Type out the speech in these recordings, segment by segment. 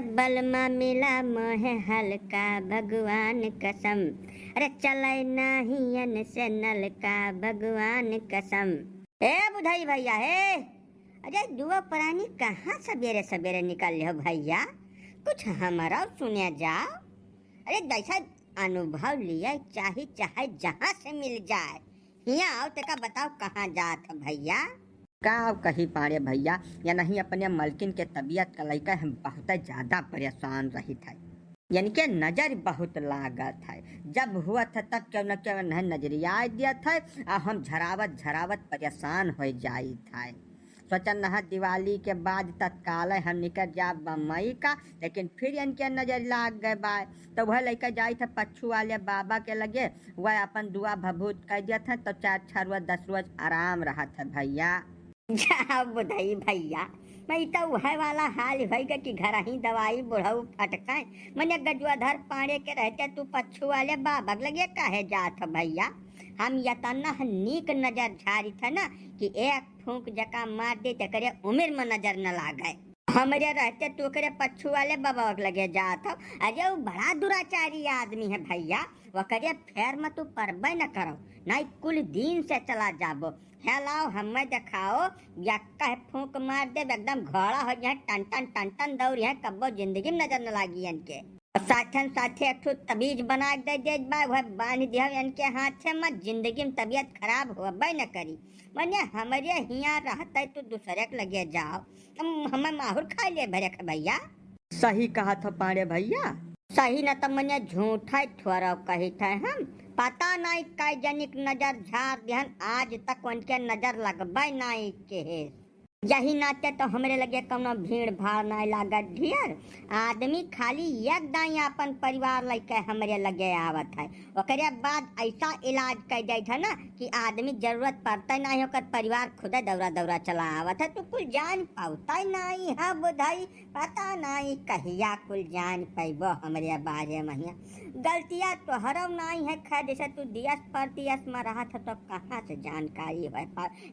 बलमा मिला मोहे हल्का भगवान कसम। अरे चले नाहियन से नलका भगवान कसम। ए बुधाई भैया हे, अरे दुआ प्राणी कहाँ सवेरे सवेरे निकल हो भैया, कुछ हमारा सुने जाओ। अरे जैसा अनुभव लिया चाहे चाहे जहाँ से मिल जाए, यहाँ आओ तेका बताओ कहाँ जात भैया। का कही पाड़े भैया, या नहीं अपने मलकिन के तबीयत का लड़का हम बहुत ज्यादा परेशान रही था, यानी के नजर बहुत लागत है। जब हुआ था तब क्यों न क्यों न नजरिया दिया था और हम झरावत झरावत परेशान हो जाई था। सोचन नहा दिवाली के बाद तत्काल हम निकल जा बम्बई का, लेकिन फिर इनके नजर लाग गए बाय। तो वह लेकर जाई था पच्छू वाले बाबा के लगे, वह अपन दुआ भभूत कर दिया था, तो 4 रोज 10 रोज आराम रहा था भैया। जाओ बुधाई भैया, मैं तो वह वाला हाल भैया कि घर ही दवाई बुढ़ऊ फटकाए। मैंने गजवाधर पाड़े के रहते तू पच्छू वाले बाबा लगे कहे जात भैया। हम यतना नीक नजर झारी था ना कि एक फूंक जका मार दे तो करे उम्र में नजर न लागे। हमारे रहते तू करे पच्छू वाले बाबा लगे जात। अरे वो बड़ा दुराचारी आदमी है भैया, वो करे फेर में तू परबे न करो, नहीं कुल दिन से चला जाबो। हेलाओ हमें दिखाओ, यक्का है फूंक मार दे एकदम घोड़ा हो जाए, टन टन टन टन दौड़ है, कब्बो जिंदगी में नजर न लागी इनके। साथन साथे एक तबीज बना दे बा वह बांध दिया इनके हाथ से, मत जिंदगी में तबीयत खराब हो न करी। मैंने हमारे यहाँ रहता तो दूसरे के लगे जाओ, हमें माहौर खा ले भरे भैया। सही कहा था पाड़े भैया, सही न तो मैंने झूठा थोड़ा कही था। हम पता नहीं कई जनिक नजर झाड़ दिहन, आज तक उनके नजर लगबे नहीं के। यही नाते तो हमरे लगे कौनो भीड़ भाड़ नहीं लागत ढेर। आदमी खाली एक दाई अपन परिवार लेके हमरे लगे आवत है, ओकरे बाद ऐसा इलाज कर दे था ना कि आदमी जरूरत पड़ता नहीं, होकर परिवार खुद दौरा दौरा चला आवत है। तो कुल जान पाता नहीं है बुधाई, पता नहीं कहिया कुल जान पैबो हमरे बारे में। गलतियाँ तो हरव नहीं है, खैर जैसे तू दियस परतियस में रहा था तो कहाँ से जानकारी है।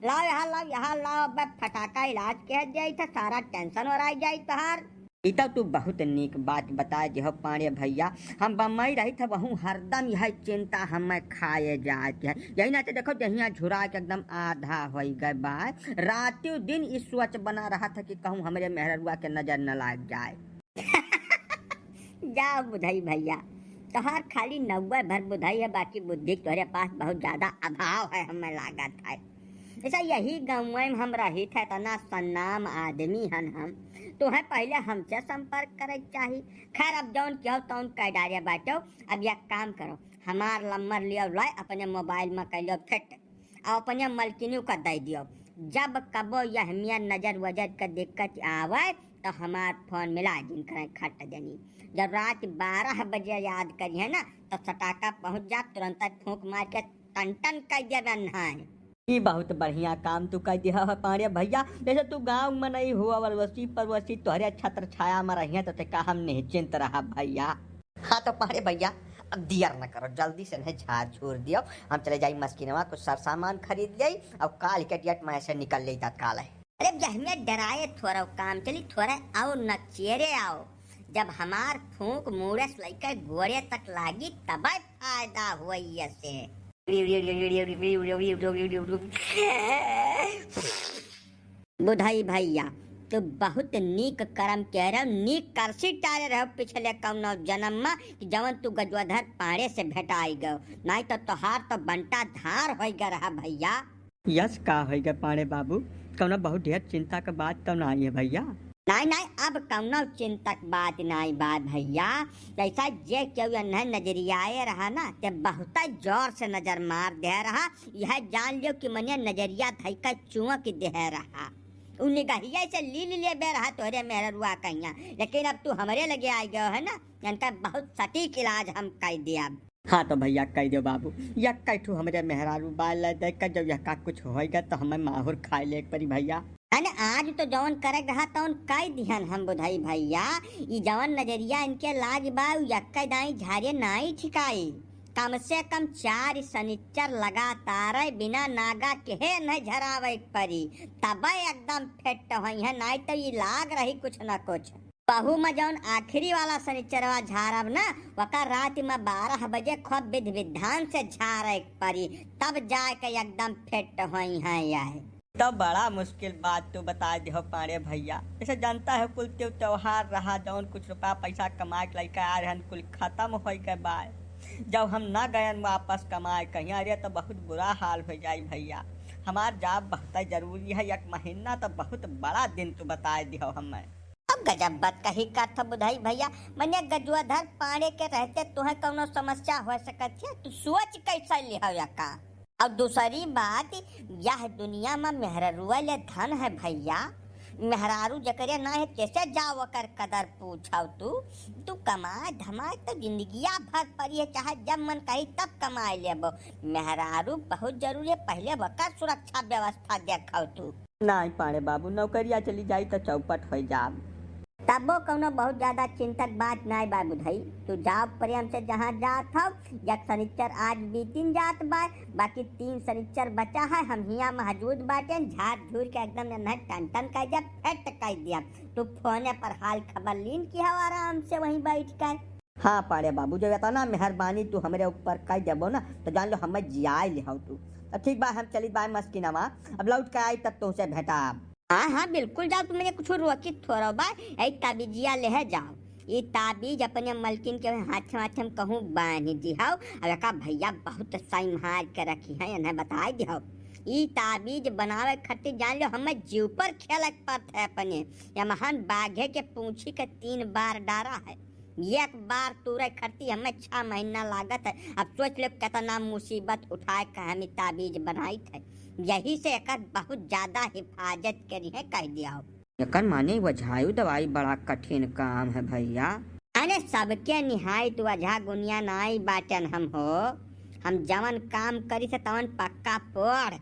लाओ यहाँ लाओ फटाका इलाज कह जाई था, सारा टेंशन और आ जाई तोहार। इतना तू बहुत नीक बात बताए जो पाड़े भैया। हम बम्बई रही था वहूँ हरदम यह चिंता हमें खाए जाती है। यही ना तो देखो यहाँ झुरा के एकदम आधा हो गए बाय, रातों दिन इस सोच बना रहा था कि कहूँ हमारे मेहरुआ के नजर न लग जाए। जा बुधाई भैया, तोहार खाली 90 भर बुधाई है, बाकी बुद्धि तुम्हारे पास बहुत ज्यादा अभाव है हमें लागत है। ऐसा यही गाँव में हम रही थे, तना सन्नाम आदमी हन हम, तो है पहले हमसे संपर्क करे चाहिए। खैर अब जौन क्यों तौन कह डारे बाटो। अब यह काम करो, हमार नंबर लियो लाए अपने मोबाइल में कर लो फिट, और अपने मलकिनी का दे दियो। जब कबो यह मियाँ नजर वजर का दिक्कत आवे तो हमार फोन मिला दिन करें खट देनी। जब रात 12 बजे याद करिए ना तो सटाका पहुँच जा, तुरंत फूंक मार के टन टन कर दिया है। ये बहुत बढ़िया काम तू कर दिया है पाड़े भैया। जैसे तू गाँव में नहीं हुआ वरवसी परवसी तोहरे छत्र छाया में रही तो का हम निश्चिंत रहा भैया। हाँ तो पाड़े भैया अब दियर न करो, जल्दी से नहीं झाड़ झूर दियो, हम चले जाई मस्किनवा कुछ सर सामान खरीद ले और काल के डेट में ऐसे निकल ले तत्काल है। अरे जहमें डराए थोड़ा काम चली, थोड़ा आओ न चेरे आओ। जब हमार फूंक मुड़स लेकर गोरे तक लागी तब फायदा हुआ से। बुधाई भैया तो बहुत नीक कर्म कह रहे हो, नीक करसी टारे रहो पिछले कौनो जन्म में कि जवन तू गजवाधर पाड़े से भेटाई गयो, नहीं तो तोहार तो बंटा धार हो गया रहा भैया। यस का हो गया पाड़े बाबू, कौनो बहुत ढेर चिंता का बात तो नहीं है भैया। नहीं अब कौनो चिंतक बात नहीं बात भैया। जैसा जे क्यों न नजरियाए रहा ना ते बहुत जोर से नजर मार दे रहा, यह जान लियो कि मने नजरिया धैका चुआ की दे रहा। उन्हें गहिया से ले बे रहा तोरे मेहरुआ कहिया, लेकिन अब तू हमारे लगे आ गयो है ना, इनका बहुत सटीक इलाज हम कर दिया। हाँ तो भैया कह दो बाबू, या कैठू हमारे मेहरारू बाल देख कर जब यह कुछ होएगा तो हमें माहौर खाए ले परी भैया। अने आज तो जवन करे रहा तवन कई दिहन हम बुधाई भैया। ई जवन नजरिया इनके लाज बा यक्का दाई झारे नाई ठिकाई, कम से कम 4 शनिचर लगातार बिना नागा के न झरावे परी, तब एकदम फिट हुई है, नहीं तो ये लाग रही कुछ न कुछ। पहू में जौन आखिरी वाला शनिचरवा झाड़ब ना वका रात में 12 बजे खूब विधि विधान से झाड़े पड़ी, तब जाए के एकदम फिट होई है यह। तो बड़ा मुश्किल बात तो बता दो पाड़े भैया। जैसे जानता है कुल त्योहार रहा जौन कुछ रुपया पैसा कमाए के लइका आ रहन कुल खत्म हो के बाद जब हम ना गए वापस कमाए कहीं अरे तो बहुत बुरा हाल हो जाई भैया। हमार जॉब बहुत जरूरी है, 1 महीना तो बहुत बड़ा दिन तू बता दियो हमें। अब गजब बात कही कर बुधाई भैया, मने गजुआधर पाड़े के रहते तुम्हें कौनो समस्या हो सकत है, तू सोच कैसे लिया का। और दूसरी बात यह दुनिया में मेहरारू ले धन है भैया, मेहरारू जकरे ना है कैसे जाओ कर कदर पूछाओ। तू कमाए धमाए तो जिंदगिया भर पड़ी है, चाहे जब मन कही तब कमाए लेबो। मेहरारू बहुत जरूरी है, पहले वकर सुरक्षा व्यवस्था देखो तू। नहीं पाड़े बाबू, नौकरिया चली जाई तो चौपट हो जाब। तबो कौनो बहुत ज्यादा चिंतक बात नहीं बा बुधाई, तू जाओ प्रेम से जहाँ जात हो। एक शनिचर आज बीतिन जात बा, बाकी 3 शनिचर बचा है, हम हिया मौजूद बाटे। झाड़ झूर के एकदम टन टन कर दिया, फेट कर दिया। तू फोने पर हाल खबर लीन की हो आराम से वहीं बैठ कर। हाँ पाड़े बाबू, जब इतना मेहरबानी तू हमारे ऊपर कर देबो ना तो जान लो हमें जियाए ले तू। तो ठीक बा, हम चली बाय मस्किनवा, अब लौट के आई तब तुमसे भेटा। हाँ बिल्कुल जाओ, तुम मुझे कुछ रोकी थोड़ा बा, यही ताबीजिया ले जाओ। ये ताबीज अपने मलकिन के हाथ में कहूँ बांध दिहाओ। अब का भैया बहुत सही मार के रखी है, इन्हें बता दिहाओ। ये ताबीज बनावे खातिर जान लो हमें जीव पर खेलक पड़ता है अपने। या महान बाघे के पूंछी के 3 बार डारा है, 1 बार तूरे खरती हमें 6 महीना लागत है। अब सोच लो कितना मुसीबत उठाए के हम ताबीज बनाई थे, यही से एक बहुत ज्यादा हिफाजत करी है कह दिया। एकर माने वझायु दवाई बड़ा कठिन काम है भैया। अरे सबके निहायत वजह गुनिया नाई बाटन हम हो। हम जवन काम करी से तवन पक्का पढ़,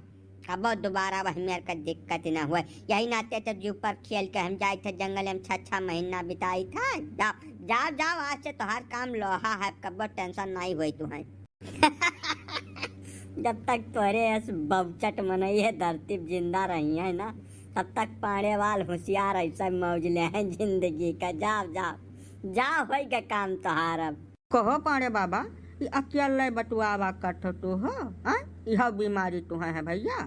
कब दोबारा वही मेरे का दिक्कत न हुआ। यही नाते तो जू पर खेल के हम जाए थे जंगल में 6 महीना बिताई था। जाओ जाओ जाओ, आज से तुम्हार काम लोहा है, कब टेंशन नहीं हुई तुम्हें। जब तक तोरे बवचट मनई है धरती जिंदा रही है ना, तब तक पाने वाल होशियार ऐसा मौज ले हैं जिंदगी का। जाओ जाओ जाओ, होई का काम तोहार। अब कहो पाड़े बाबा, ये अकेले बटुआवा कट तू हो, यह बीमारी तू है भैया।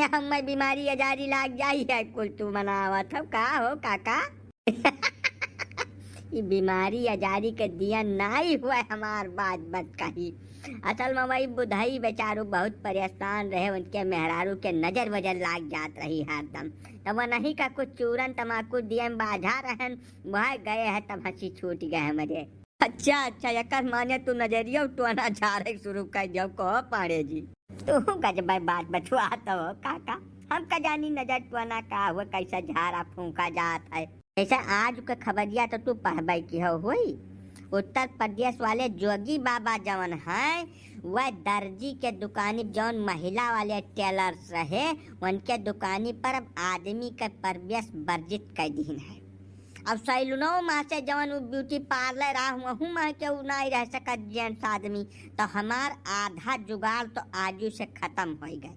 हमें बीमारी अजारी लाग जाई है कुल तू मनावत हो का हो काका। ये बीमारी अजारी के दिया नहीं हुआ हमार बात बत कही। असल में वही बुधाई बेचारू बहुत परेशान रहे, उनके मेहरारू के नजर वजर लाग जात रही हरदम। तब वह नहीं का कुछ चूरन तमाकू दिए बाझा रहन, वह गए है तब हंसी छूट गए हमारे। अच्छा यकर माने तू नजरिया टोना झाड़े शुरू कर दियो को पाड़े जी। तू गजब बात बतुआ तो काका, हम का जानी नजर टोना का हुआ कैसा झाड़ा फूका जात है। ऐसा आज के खबरिया तो तू पढ़बाई की हो हुई। उत्तर प्रदेश वाले जोगी बाबा जवन है, वह दर्जी के दुकानी जौन महिला वाले टेलर्स रहे, उनके दुकानी पर अब आदमी का प्रवेश वर्जित कर दी है। अब सैलूनों में से जवन ब्यूटी पार्लर रहा वहू में के नहीं रह सकत जेंट्स आदमी, तो हमार आधा जुगाड़ तो आजू से खत्म हो गए।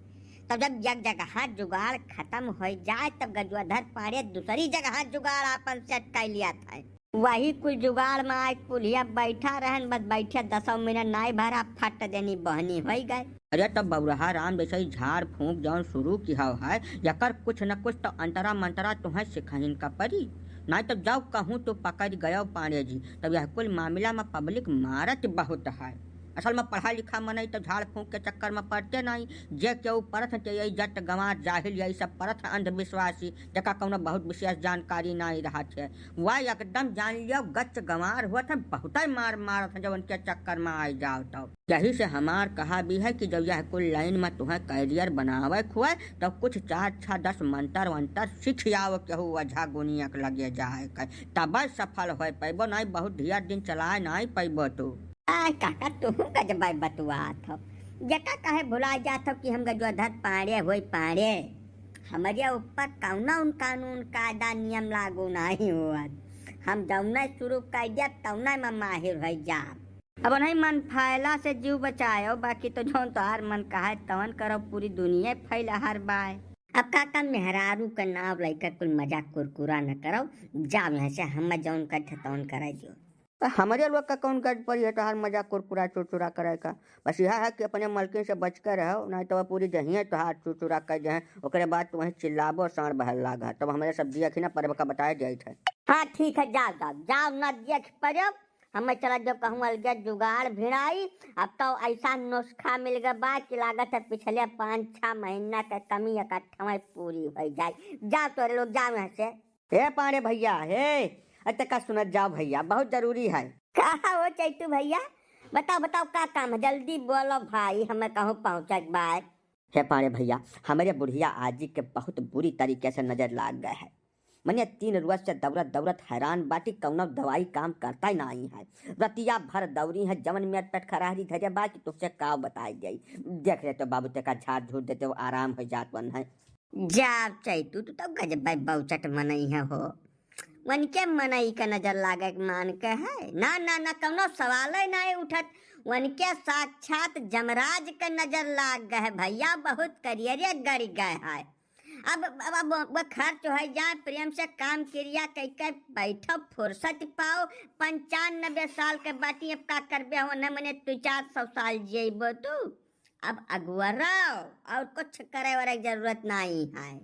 तब जब एक जगह जुगाड़ खत्म हो जाए तब गजुआधर पाड़े दूसरी जगह जुगाड़ अपन सेट कर लिया था। वही कुल जुगाड़ में आज पुलिया बैठा रहन, बस बैठे 10 मिनट नहीं भरा फट देनी बहनी हो गए। अरे तब बबुरहा राम जैसे झाड़ फूंक जौन शुरू किया है, यकर कुछ न कुछ तो अंतरा मंतरा तुम्हें सिखाइन का परी। नहीं तो जब कहूँ तो पकड़ गयो पांडे जी, तब यह कुल मामला में पब्लिक मारत बहुत है। असल में पढ़ा लिखा मनई तो झाड़ फूंक के चक्कर में पड़ते नहीं। जे केहू परथ यही जट गंवार जाहिल यही सब परथ अंधविश्वासी जका कौनो बहुत विशेष जानकारी नहीं रहा थे, वह एकदम जान लियो गच गंवार हुआ था, बहुत मार मारत जब उनके चक्कर में आ जाओ। तो यही से हमार कहा भी है कि जब यह कुल लाइन में तुम्हें कैरियर बनावे खुए तो कुछ 4-6-10 मंत्र वंतर सीख आओ, केहू वझा गुनिया के लगे जाए तब सफल हो पैबो, नहीं बहुत ढेर दिन चलाए नहीं पैबो। तू काका तू गजब बतुआत हो, जका कहे भुला जात हो कि हम गजुआधर पाड़े होई पाड़े। हमारे ऊपर कौना उन कानून कायदा नियम लागू नहीं हुआ। हम जौना शुरू कर दिया तौना में माहिर हो जा। अब नहीं मन फैला से जीव बचाओ, बाकी तो जो तोहार मन कहा तवन करो, पूरी दुनिया फैला हर बाय। अब काका मेहरारू का नाव लइका कुल मजाक कुरकुरा न करो, जाओ यहाँ से, हम जौन कर तौन कराई दियो। तो हमारे लोग का कौन गज पड़ी है तोहार मजाक कुरकुरा चुरचुरा करे का। बस यह है कि अपने मलकिन से बच कर रहो, नहीं तो वह पूरी जहिए तोहार चुरचुरा कर जाए, ओकरे बाद तो वहीं चिल्लाबो साँड़ बहल लागा, तब हमारे सब दिया ना पर का बताए जाए थे। हाँ ठीक है, जाओ जाओ जाओ, न देख पड़ो, हमें चला जब कहूँ अलगे जुगाड़ भिड़ाई। अब तो ऐसा नुस्खा मिल गया बा कि लागत है पिछले 5-6 महीना का कमी इकट्ठा में पूरी हो जाए। जाओ तोरे लोग, जाओ यहाँ से। हे पाड़े भैया हे, अत का सुनत जाओ भैया, बहुत जरूरी है। कहा हो चैतू भैया, बताओ बताओ क्या काम है, जल्दी बोलो भाई, हमें कहूँ पहुँचा बाय। हे पाड़े भैया, हमारे बुढ़िया आजी के बहुत बुरी तरीके से नजर लाग गए है। मने 3 रोज से दौड़त दौड़त हैरान बाटी, कौनो दवाई काम करता ही नहीं है। रतिया भर दौरी है, जमन में पेट खरारी धरे बा कि तुझसे का बताई जाई। देख रहे तो बाबू ते का झाड़ झूठ देते वो आराम हो जात बन है। जाब चैतू तू तो गजब बहुचट मनई है हो, वन के मनई का नजर लागे मान के है ना ना ना, कौनो सवाल ही नहीं उठत। वन के साक्षात जमराज का नजर लाग गए भैया, बहुत करियरे गड़ गए है। अब वो खर्च हो जाए, प्रेम से काम क्रिया कह बैठो, फुर्सत पाओ। 95 साल के बाटी, अब का करबे हो न, मने 200-400 साल जेबो तू। अब अगुआ रहो और कुछ करे वाला जरूरत नहीं है।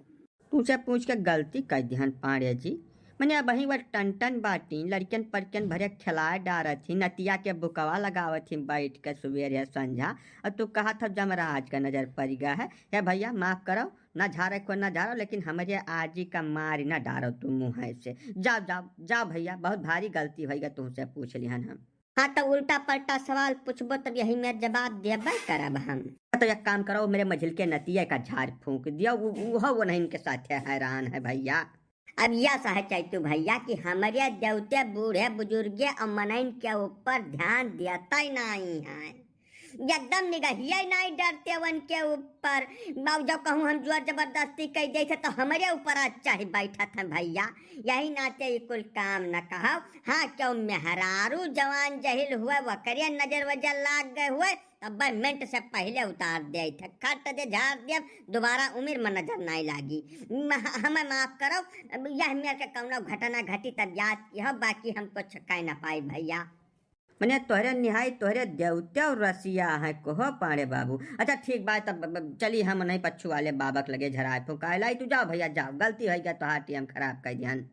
तुझसे पूछ के गलती कर दिहन पाड़े जी, मैंने अब वही वह टन बाटी लड़कन परकन भरे खिलाए डारत थी, नतिया के बुकवा लगावत थी बैठ के सवेरे संझा, और तू कहा था जमराज का नजर पड़ गया है। हे भैया माफ करो, ना झारे को ना झारो, लेकिन हमारे आजी का मार ना डारो तुम मुँह से। जाओ जाओ जाओ भैया, बहुत भारी गलती होगा तुमसे पूछ लिहन हम। हाँ तो उल्टा पलटा सवाल पूछबो तब यही मेरे जवाब देबे करब हम। तो एक काम करो, मेरे मझिल के नतिया का झाड़ फूंक दिया, वो नहीं इनके साथ हैरान है भैया। अब यह सह चैतू भैया कि हमारे देवते बूढ़े बुजुर्गे और मनइन के ऊपर ध्यान देता ही नहीं है, एकदम निगहिया नहीं डरते वन के ऊपर। जब कहूँ हम जोर जबरदस्ती कह दे तो हमारे ऊपर अच्छा ही बैठा था भैया, यही नाते कुल काम न कहो। हाँ क्यों मेहरारू जवान जहिल हुए वकरे नजर वजर लाग गए हुए, तब मिनट से पहले उतार दे थे, खट दे झाड़ दिया, दोबारा उम्र में नजर नहीं लागी। हमें माफ करो, यह मेरे के कौनो घटना घटी तब याद की हो, बाकी हम कुछ कह न पाए भैया। मैंने तोहरे निहाई तोहरे देवते और रसिया है कहो पाड़े बाबू। अच्छा ठीक बात, तब चली हम नहीं पच्छू वाले बाबक लगे झराए फुकाए लाई, तू जाओ भैया जाओ, गलती हो गया तो हाथ हम खराब कर ध्यान।